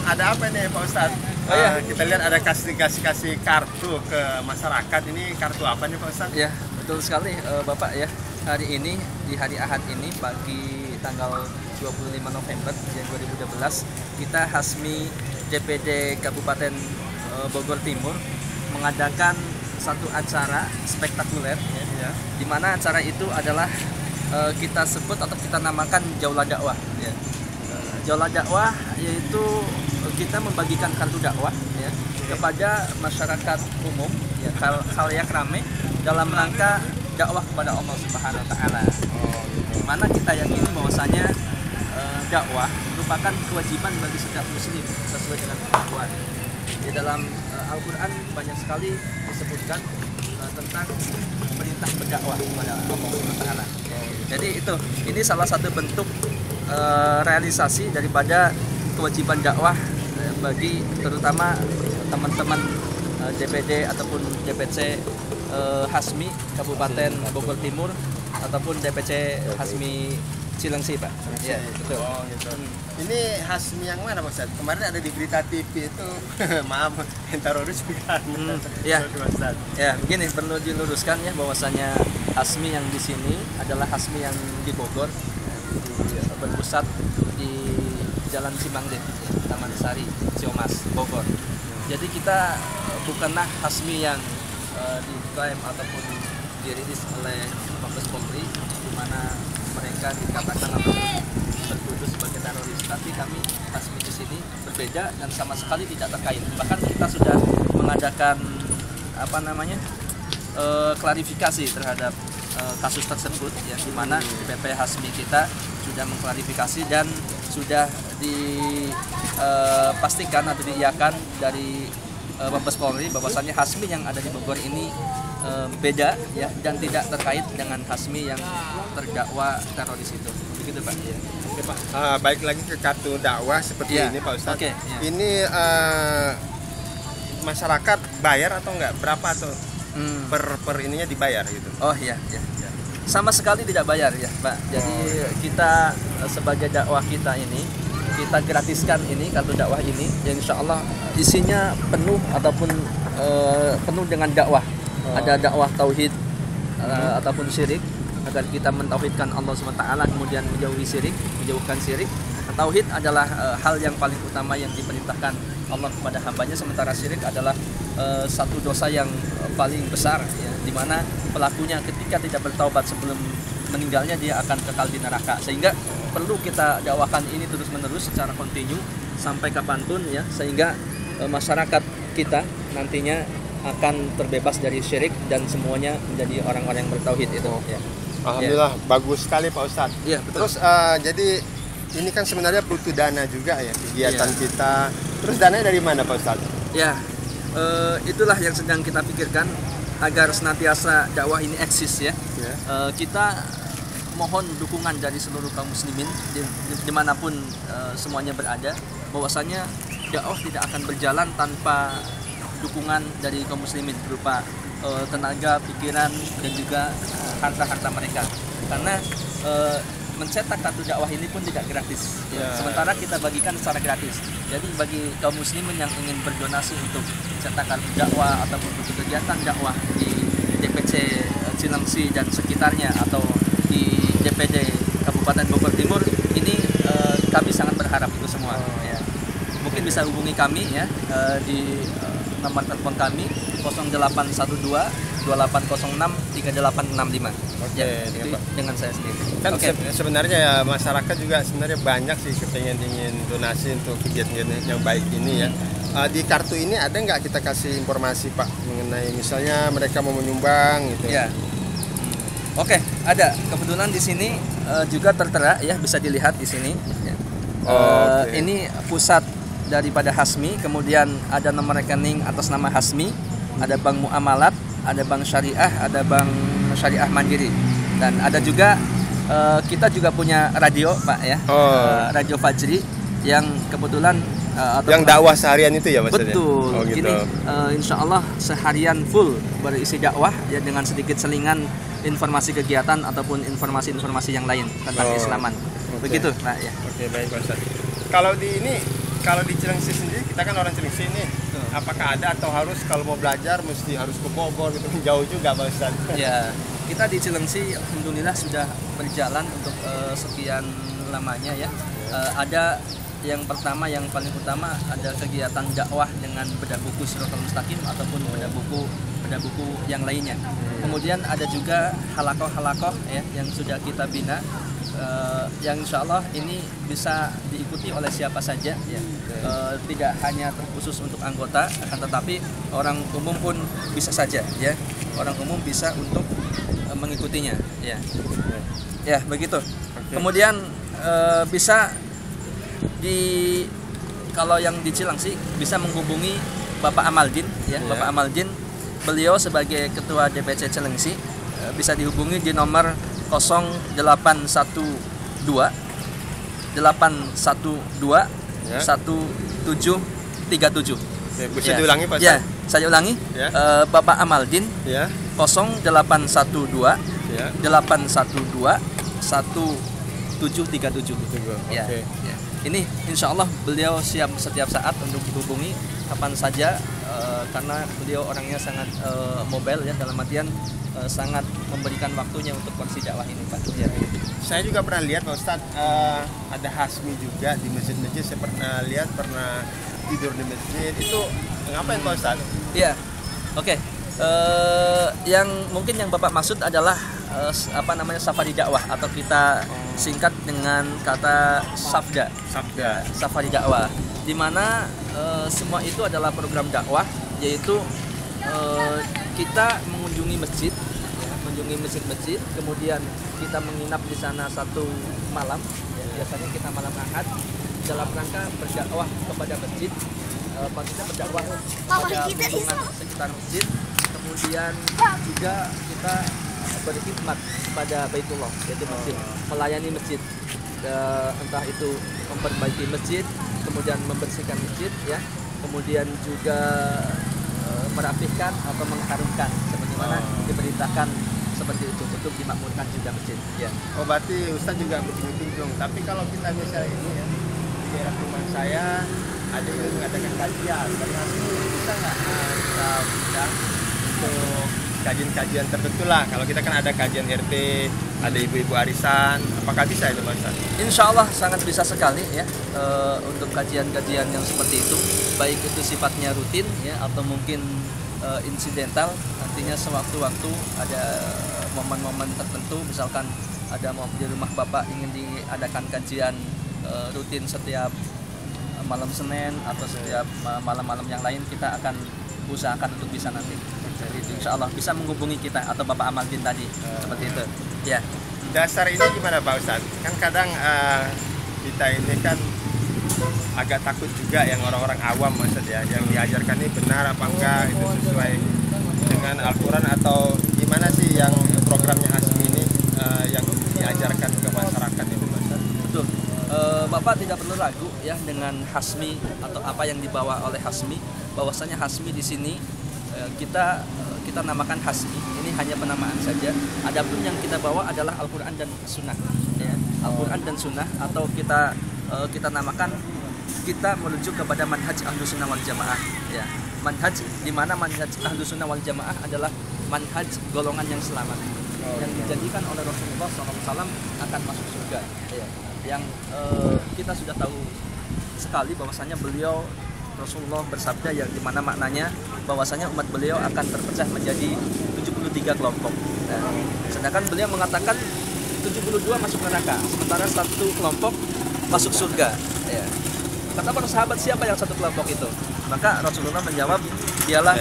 ada apa nih Pak Ustadz? Oh, iya. Kita lihat ada kasih kartu ke masyarakat. Ini kartu apa nih Pak Ustadz? Ya, betul sekali Bapak ya. Hari ini, di hari Ahad ini, pagi tanggal 25 November 2012, kita Hasmi DPD Kabupaten Bogor Timur mengadakan satu acara spektakuler ya, di mana acara itu adalah kita sebut atau kita namakan Jaulah Dakwah ya. Jaulah Dakwah yaitu kita membagikan kartu dakwah ya kepada masyarakat umum ya, khalayak ramai dalam rangka dakwah kepada Allah Subhanahu wa taala. Mana kita yakini bahwasanya dakwah merupakan kewajiban bagi setiap muslim sesuai dengan ketentuan. Di dalam Al-Qur'an banyak sekali disebutkan tentang perintah berdakwah kepada Allah Subhanahu wa taala. Jadi ini salah satu bentuk realisasi daripada kewajiban dakwah bagi terutama teman-teman DPD ataupun DPC Hasmi Kabupaten Bogor Timur ataupun DPC Hasmi Cilengsi, Pak. Ya, betul. Oh, gitu. Ini Hasmi yang mana Pak Ustadz? Kemarin ada di berita TV itu, maaf, yang teroris bukan. Ya. Ya, begini perlu diluruskan ya bahwasanya Hasmi yang di sini adalah Hasmi yang di Bogor, berpusat di Jalan Cimangde, Taman Sari, Ciamas, Bogor. Jadi kita bukanlah Hasmi yang diklaim ataupun dirilis oleh Mabes Polri, di mana mereka dikatakan atau bertuduh sebagai teroris. Tapi kami Hasmi di sini berbeda dan sama sekali tidak terkait. Bahkan kita sudah mengadakan klarifikasi terhadap kasus tersebut ya, di mana PP Hasmi kita sudah mengklarifikasi dan sudah dipastikan atau diiyakan dari Mabes Polri bahwasannya Hasmi yang ada di Bogor ini beda ya dan tidak terkait dengan Hasmi yang terdakwa teroris itu. Begitu Pak. Ya. Oke, Pak. Baik lagi ke kartu dakwah seperti ini Pak Ustadz. Okay, ya. Ini masyarakat bayar atau enggak? Berapa tuh per ininya dibayar gitu? Oh iya. Sama sekali tidak bayar ya Pak. Jadi kita sebagai dakwah kita ini kita gratiskan ini kartu dakwah ini yang insya Allah isinya penuh ataupun penuh dengan dakwah. Ada dakwah tauhid ataupun syirik agar kita mentauhidkan Allah SWT, kemudian menjauhkan syirik. Tauhid adalah hal yang paling utama yang diperintahkan Allah kepada hambanya, sementara syirik adalah satu dosa yang paling besar ya, di mana pelakunya ketika tidak bertaubat sebelum meninggalnya dia akan kekal di neraka. Sehingga perlu kita dakwakan ini terus-menerus secara kontinu sampai kapanpun ya, sehingga masyarakat kita nantinya akan terbebas dari syirik dan semuanya menjadi orang-orang yang bertauhid itu ya. Alhamdulillah bagus sekali Pak Ustadz. Iya, betul. Terus jadi ini kan sebenarnya butuh dana juga ya kegiatan kita. Terus dananya dari mana Pak Ustadz? Ya, itulah yang sedang kita pikirkan agar senantiasa dakwah ini eksis ya. Kita mohon dukungan dari seluruh kaum muslimin dimanapun semuanya berada, bahwasanya dakwah tidak akan berjalan tanpa dukungan dari kaum muslimin berupa tenaga, pikiran dan juga harta-harta mereka. Karena mencetak kartu dakwah ini pun tidak gratis. Sementara kita bagikan secara gratis. Jadi bagi kaum muslimin yang ingin berdonasi untuk cetakan dakwah ataupun untuk kegiatan dakwah di DPC Cilengsi dan sekitarnya atau di DPD Kabupaten Bogor Timur ini kami sangat berharap itu semua. Ya. Mungkin bisa hubungi kami ya di nomor telepon kami 0812 2806 3865. Oke, itu dengan saya sendiri. Kan sebenarnya ya masyarakat juga sebenarnya banyak sih ingin donasi untuk kegiatan yang baik ini ya. Di kartu ini ada nggak kita kasih informasi Pak mengenai misalnya mereka mau menyumbang gitu? Ya. Oke, ada. Kebetulan di sini juga tertera ya, bisa dilihat di sini. Ya. Ini pusat daripada Hasmi, kemudian ada nomor rekening atas nama Hasmi, ada bank muamalat, ada bank syariah, ada bank syariah mandiri, dan ada juga kita juga punya radio Pak ya, radio Fajri yang kebetulan yang dakwah seharian itu ya maksudnya? Betul. Gitu. Ini insya Allah seharian full berisi dakwah ya, dengan sedikit selingan informasi kegiatan ataupun informasi-informasi yang lain tentang Islaman. Begitu Pak ya. Oke, baik Pak Ustadz. Kalau di ini Kalau di Cilengsi sendiri, kita kan orang Cilengsi nih. Apakah ada atau harus kalau mau belajar mesti harus ke Bogor gitu, jauh juga Pak Ustaz? Ya, kita di Cilengsi alhamdulillah sudah berjalan untuk sekian lamanya ya. Ada yang pertama, yang paling utama ada kegiatan dakwah dengan bedah buku Siratal Mustaqim ataupun bedah buku yang lainnya. Kemudian ada juga halakoh ya yang sudah kita bina, yang insya Allah ini bisa diikuti oleh siapa saja ya. Tidak hanya terkhusus untuk anggota, akan tetapi orang umum pun bisa saja ya. Orang umum bisa untuk mengikutinya ya. Ya begitu. Kemudian bisa kalau yang di Cilengsi bisa menghubungi Bapak Amaldin ya. Bapak Amaldin, beliau sebagai ketua DPC Cilengsi, bisa dihubungi di nomor 0812 1737. Bisa diulangi Pak Ustaz? Ya, saya ulangi. Bapak Amaldin 0812 1737. Ya. Ini insya Allah beliau siap setiap saat untuk dihubungi kapan saja, karena beliau orangnya sangat mobile ya, dalam artian sangat memberikan waktunya untuk porsi dakwah ini Pak. Ya. Saya juga pernah lihat Pak Ustadz, ada hasmi juga di masjid-masjid. Saya pernah lihat, pernah tidur di masjid. Itu ngapain Pak Ustadz? Iya, oke. Yang mungkin yang Bapak maksud adalah safari dakwah, atau kita singkat dengan kata safda. Safari dakwah, di mana semua itu adalah program dakwah, yaitu kita mengunjungi masjid, masjid, kemudian kita menginap di sana satu malam. Biasanya kita malam Ahad dalam rangka berdakwah kepada masjid, maksudnya berdakwah pada lingkungan sekitar masjid. Kemudian juga kita berkhidmat kepada Baitullah, yaitu masjid, melayani masjid, entah itu memperbaiki masjid, kemudian membersihkan masjid ya, kemudian juga merapikan atau mengharumkan sebagaimana diberitakan seperti itu, untuk dimakmurkan juga masjid ya. Oh berarti Ustaz juga berkunjung. Tapi kalau kita misalnya ini ya, di daerah rumah saya ada yang mengadakan kajian, bisa nggak kita undang untuk kajian-kajian tertentu lah? Kalau kita kan ada kajian RT, ada ibu-ibu arisan, apakah bisa itu Pak Ustaz? Insya Allah sangat bisa sekali ya, untuk kajian-kajian yang seperti itu, baik itu sifatnya rutin ya atau mungkin insidental. Nantinya sewaktu-waktu ada momen-momen tertentu, misalkan ada di rumah Bapak ingin diadakan kajian rutin setiap malam Senin atau setiap malam-malam yang lain, kita akan usahakan untuk bisa nanti. Jadi insya Allah bisa menghubungi kita atau Bapak Amaldin tadi, seperti itu ya. Dasar ini gimana Pak Ustaz? Kan kadang kita ini kan agak takut juga yang orang-orang awam Ustaz ya, yang diajarkan ini benar apa enggak, itu sesuai dengan Al-Quran atau gimana sih yang programnya Hasmi ini yang diajarkan ke masyarakat itu Pak Ustaz? Betul. Bapak tidak perlu ragu ya dengan Hasmi atau apa yang dibawa oleh Hasmi, bahwasanya Hasmi di sini kita namakan Hasmi, ini hanya penamaan saja. Adapun yang kita bawa adalah Al-Quran dan Sunnah ya. Al-Quran dan Sunnah, atau kita namakan, kita menuju kepada manhaj Ahlus Sunnah wal Jamaah ya. Manhaj, di mana manhaj Ahlus Sunnah wal Jamaah adalah manhaj golongan yang selamat, yang dijanjikan oleh Rasulullah SAW akan masuk surga ya. Yang kita sudah tahu sekali bahwasanya beliau Rasulullah bersabda yang dimana maknanya bahwasanya umat beliau akan terpecah menjadi 73 kelompok. Nah, sedangkan beliau mengatakan 72 masuk neraka, sementara satu kelompok masuk surga. Ya. Kata para sahabat, siapa yang satu kelompok itu? Maka Rasulullah menjawab, dialah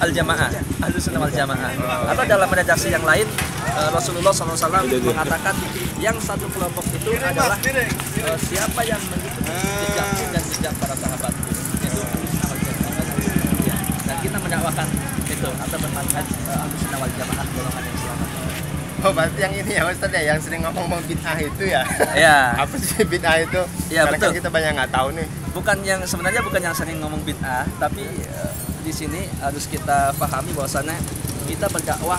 al-jamaah, Ahlus Sunnah wal Jamaah. Atau dalam redaksi yang lain, Rasulullah SAW mengatakan yang satu kelompok itu adalah siapa yang mengikuti jejakku dan jejak para sahabat. Itu Ahlus Sunnah wal Jamaah. Ya. Dan kita mendakwakan itu atau bermanhaj Ahlus Sunnah wal Jamaah, golongan yang selamat. Oh berarti yang ini ya Ustaz ya, yang sering ngomong bid'ah itu ya? Ya. Apa sih bid'ah itu? Ya, karena betul. kan kita banyak nggak tahu nih. Sebenarnya bukan yang sering ngomong bid'ah, tapi di sini harus kita pahami bahwasannya kita berdakwah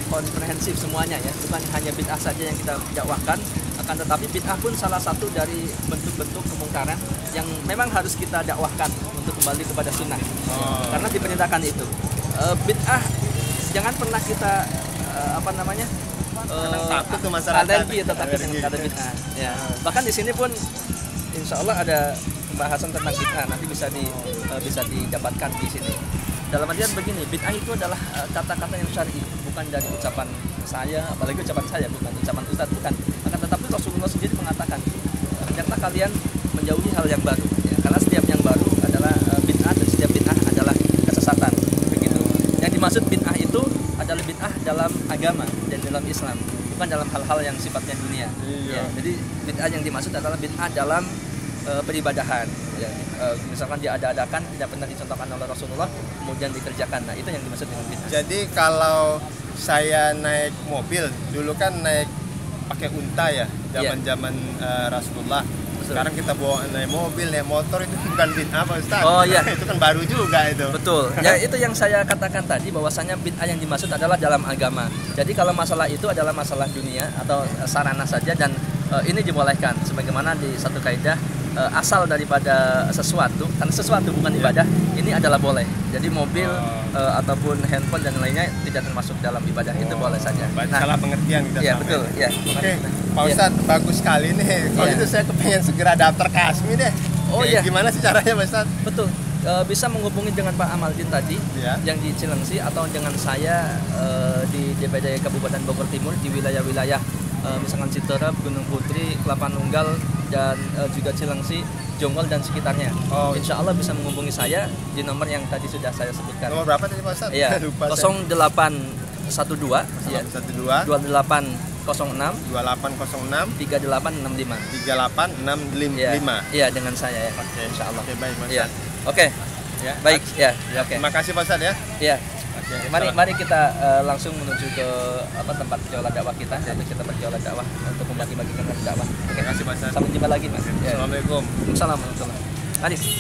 komprehensif semuanya ya, bukan hanya bid'ah saja yang kita dakwahkan, akan tetapi bid'ah pun salah satu dari bentuk-bentuk kemungkaran yang memang harus kita dakwahkan untuk kembali kepada sunnah. Karena diperintahkan itu. Bid'ah jangan pernah kita takut tuh masyarakat. alergi atau takut dengan kata bid'ah. Ya. Bahkan di sini pun insya Allah ada pembahasan tentang bid'ah, nanti bisa didapatkan di sini. Dalam artian begini, bid'ah itu adalah kata-kata yang syar'i, bukan dari ucapan saya, apalagi ucapan saya, bukan ucapan ustadz, bukan. Akan tetapi Rasulullah sendiri mengatakan, hendaklah kalian menjauhi hal yang baru, ya, karena setiap yang baru adalah bid'ah dan setiap bid'ah adalah kesesatan, begitu. Yang dimaksud bid'ah itu adalah bid'ah dalam agama dan dalam Islam, bukan dalam hal-hal yang sifatnya dunia. Ya, jadi bid'ah yang dimaksud adalah bid'ah dalam peribadahan. Ya, misalkan diada-adakan, tidak pernah dicontohkan oleh Rasulullah, kemudian dikerjakan. Nah, itu yang dimaksud dengan bid'ah. Jadi kalau saya naik mobil, dulu kan naik pakai unta ya, zaman-zaman Rasulullah. Sekarang kita bawa naik mobil, naik motor, itu bukan bid'ah Pak Ustaz. Oh iya. Itu kan baru juga itu. Betul. Ya, itu yang saya katakan tadi, bahwasanya bid'ah yang dimaksud adalah dalam agama. Jadi kalau masalah itu adalah masalah dunia atau sarana saja, dan ini dibolehkan sebagaimana di satu kaidah, asal daripada sesuatu, karena sesuatu bukan ibadah, ini adalah boleh. Jadi mobil ataupun handphone dan lainnya tidak termasuk dalam ibadah, itu boleh saja. Salah pengertian kita. Ya betul. Ya. Oke, Pak Ustadz, bagus sekali nih. Kalau itu saya kepengen segera daftar Kasmi deh. Oh iya. Gimana sih caranya Pak Ustadz? Betul. Bisa menghubungi dengan Pak Amaldin tadi yang di Cilengsi, atau dengan saya di DPD Kabupaten Bogor Timur, di wilayah-wilayah misalkan Citerep, Gunung Putri, Kelapa Nunggal, dan juga Cilengsi, Jonggol dan sekitarnya. Insya Allah bisa menghubungi saya di nomor yang tadi sudah saya sebutkan. Nomor berapa tadi Pak Ustadz? Iya, 0812 ya, 2806 3865 3865. Iya, dengan saya ya. Oke, insya Allah. Oke, baik Mas. Iya. Oke. Ya. Baik, ya. Oke. Terima kasih Pak Ustadz ya. Iya. Oke, Mari kita langsung menuju ke tempat berjualan dakwah kita. Jadi kita berjualan dakwah untuk membagi-bagikan dakwah. Terima kasih Pak Ustadz. Sampai jumpa lagi, Mas. Assalamualaikum. Waalaikumsalam warahmatullahi wabarakatuh. Mari.